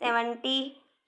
70,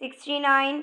69,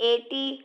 80,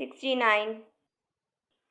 69।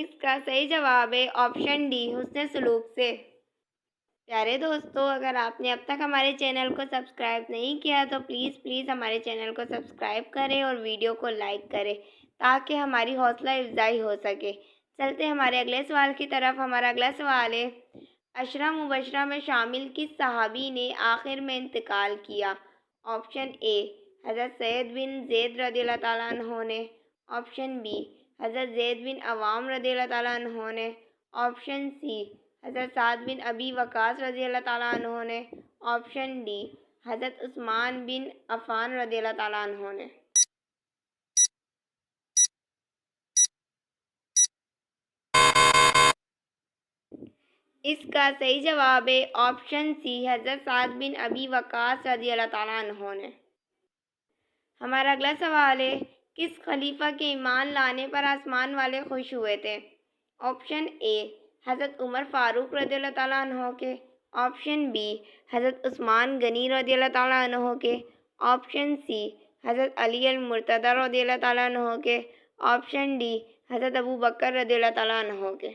اس کا صحیح جواب ہے آپشن ڈی، حسن سلوک سے۔ پیارے دوستو، اگر آپ نے اب تک ہمارے چینل کو سبسکرائب نہیں کیا تو پلیز ہمارے چینل کو سبسکرائب کریں اور ویڈیو کو لائک کریں تاکہ ہماری حوصلہ افزائی ہو سکے۔ چلتے ہمارے اگلے سوال کی طرف۔ ہمارا اگلا سوال ہے، عشرہ مبشرہ میں شامل کس صحابی نے آخر میں انتقال کیا؟ آپشن اے، حضرت سعید بن زید رضی اللہ تعالیٰ عنہ نے۔ آپشن بی، حضرت زید بن عوام رضی اللہ تعالیٰ عنہ نے۔ آپشن سی، حضرت سعد بن ابی وقاص رضی اللہ تعالیٰ عنہ نے۔ آپشن ڈی، حضرت عثمان بن عفان رضی اللہ تعالیٰ عنہ نے۔ اس کا صحیح جواب ہے آپشن سی، حضرت سعد بن ابی وقاص رضی اللہ تعالیٰ عنہ نے۔ ہمارا اگلا سوال ہے، کس خلیفہ کے ایمان لانے پر آسمان والے خوش ہوئے تھے؟ آپشن اے، حضرت عمر فاروق رضی اللہ تعالیٰ عنہ کے۔ آپشن بی، حضرت عثمان غنی رضی اللہ تعالیٰ عنہ کے۔ آپشن سی، حضرت علی المرتضی رضی اللہ تعالیٰ عنہ کے۔ آپشن ڈی، حضرت ابو بکر رضی اللہ تعالیٰ عنہ کے۔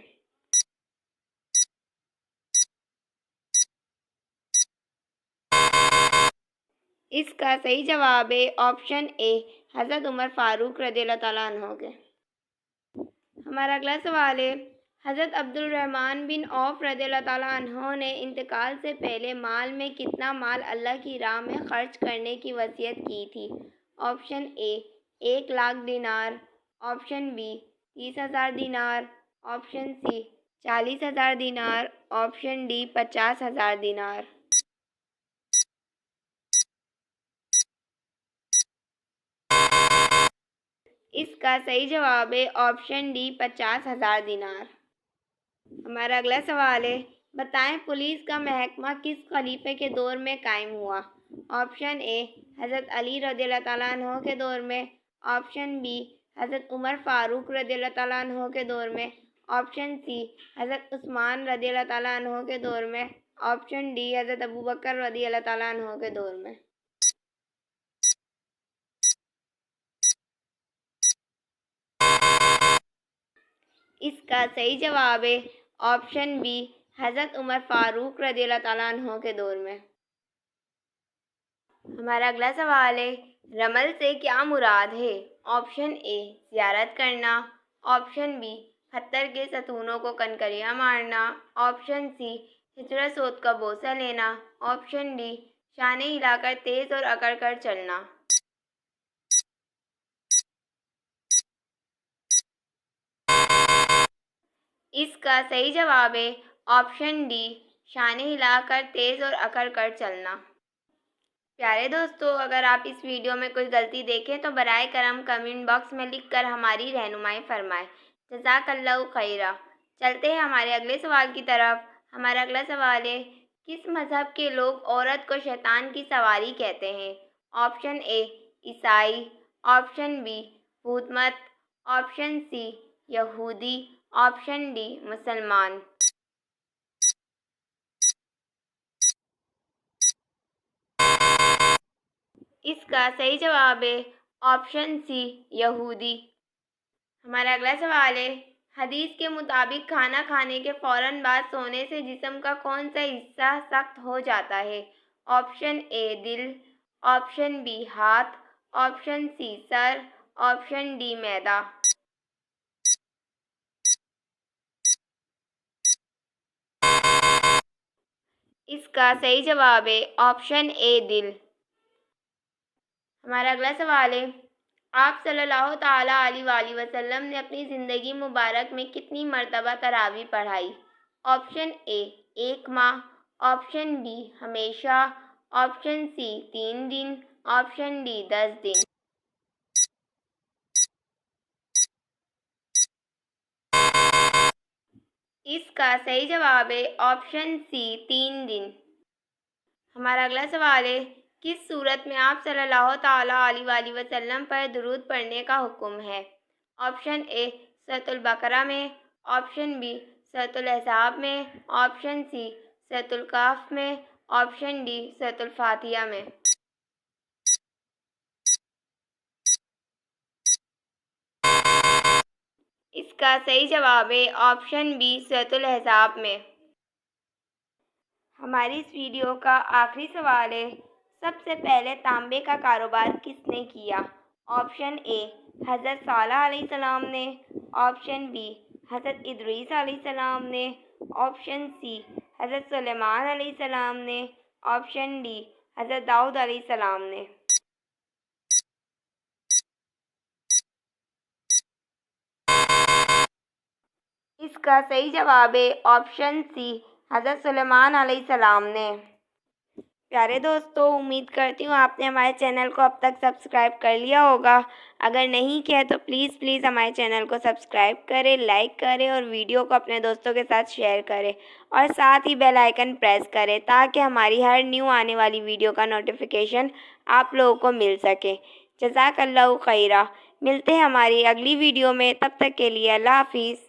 اس کا صحیح جواب ہے آپشن اے، حضرت عمر فاروق رضی اللہ تعالیٰ عنہ کے۔ ہمارا اگلا سوال ہے، حضرت عبد الرحمن بن عوف رضی اللہ تعالیٰ عنہ نے انتقال سے پہلے مال میں کتنا مال اللہ کی راہ میں خرچ کرنے کی وصیت کی تھی؟ آپشن اے، 1,00,000 دینار۔ آپشن بی، 30,000 دینار۔ آپشن سی، 40,000 دینار۔ آپشن ڈی، 50,000 دینار۔ اس کا صحیح جواب ہے آپشن ڈی، 50,000 دینار۔ ہمارا اگلا سوال ہے، بتائیں پولیس کا محکمہ کس خلیفے کے دور میں قائم ہوا؟ آپشن اے، حضرت علی رضی اللہ تعالیٰ عنہ کے دور میں۔ آپشن بی، حضرت عمر فاروق رضی اللہ تعالیٰ عنہ کے دور میں۔ آپشن سی، حضرت عثمان رضی اللہ تعالیٰ عنہ کے دور میں۔ آپشن ڈی، حضرت ابو بکر رضی اللہ تعالیٰ عنہ کے دور میں۔ اس کا صحیح جواب ہے آپشن بی، حضرت عمر فاروق رضی اللہ تعالیٰ عنہ کے دور میں۔ ہمارا اگلا سوال ہے، رمل سے کیا مراد ہے؟ آپشن اے، زیارت کرنا۔ آپشن بی، پتھر کے ستونوں کو کنکریاں مارنا۔ آپشن سی، ہجرہ سود کا بوسہ لینا۔ آپشن ڈی، شانیں ہلا کر تیز اور اکڑ کر چلنا۔ اس کا صحیح جواب ہے آپشن ڈی، شانیں ہلا کر تیز اور اکڑ کر چلنا۔ پیارے دوستو، اگر آپ اس ویڈیو میں کوئی غلطی دیکھیں تو برائے کرم کمنٹ باکس میں لکھ کر ہماری رہنمائی فرمائیں۔ جزاک اللہ خیرہ۔ چلتے ہیں ہمارے اگلے سوال کی طرف۔ ہمارا اگلا سوال ہے، کس مذہب کے لوگ عورت کو شیطان کی سواری کہتے ہیں؟ آپشن اے، عیسائی۔ آپشن بی، بدھ مت۔ آپشن سی، یہودی۔ آپشن ڈی، مسلمان۔ اس کا صحیح جواب ہے آپشن سی، یہودی۔ ہمارا اگلا سوال ہے، حدیث کے مطابق کھانا کھانے کے فوراً بعد سونے سے جسم کا کون سا حصہ سخت ہو جاتا ہے؟ آپشن اے، دل۔ آپشن بی، ہاتھ۔ آپشن سی، سر۔ آپشن ڈی، معدہ۔ اس کا صحیح جواب ہے آپشن اے، دل۔ ہمارا اگلا سوال ہے، آپ صلی اللہ تعالیٰ علیہ وآلہ وسلم نے اپنی زندگی مبارک میں کتنی مرتبہ تراویح پڑھائی؟ آپشن اے، 1 ماہ۔ آپشن بی، ہمیشہ۔ آپشن سی، 3 دن۔ آپشن ڈی، 10 دن۔ اس کا صحیح جواب ہے آپشن سی، 3 دن۔ ہمارا اگلا سوال ہے، کس صورت میں آپ صلی اللہ تعالیٰ علیہ وآلہ وسلم پر درود پڑھنے کا حکم ہے؟ آپشن اے، سورۃ البقرہ میں۔ آپشن بی، سورۃ الاحزاب میں۔ آپشن سی، سورۃ الکہف میں۔ آپشن ڈی، سورۃ الفاتحہ میں۔ اس کا صحیح جواب ہے آپشن بی سورۃ الاحزاب میں۔ ہماری اس ویڈیو کا آخری سوال ہے، سب سے پہلے تانبے کا کاروبار کس نے کیا؟ آپشن اے حضرت صالح علیہ السلام نے، آپشن بی حضرت ادریس علیہ السلام نے، آپشن سی حضرت سلیمان علیہ السلام نے، آپشن ڈی حضرت داؤد علیہ السلام نے۔ اس کا صحیح جواب ہے آپشن سی حضرت سلیمان علیہ السلام نے۔ پیارے دوستو، امید کرتی ہوں آپ نے ہمارے چینل کو اب تک سبسکرائب کر لیا ہوگا۔ اگر نہیں کیا تو پلیز ہمارے چینل کو سبسکرائب کریں، لائک کریں اور ویڈیو کو اپنے دوستوں کے ساتھ شیئر کریں اور ساتھ ہی بیل آئیکن پریس کریں تاکہ ہماری ہر نیو آنے والی ویڈیو کا نوٹیفیکیشن آپ لوگوں کو مل سکے۔ جزاک اللہ خیرہ۔ ملتے ہیں ہماری اگلی ویڈیو میں، تب تک کے لیے اللہ حافظ۔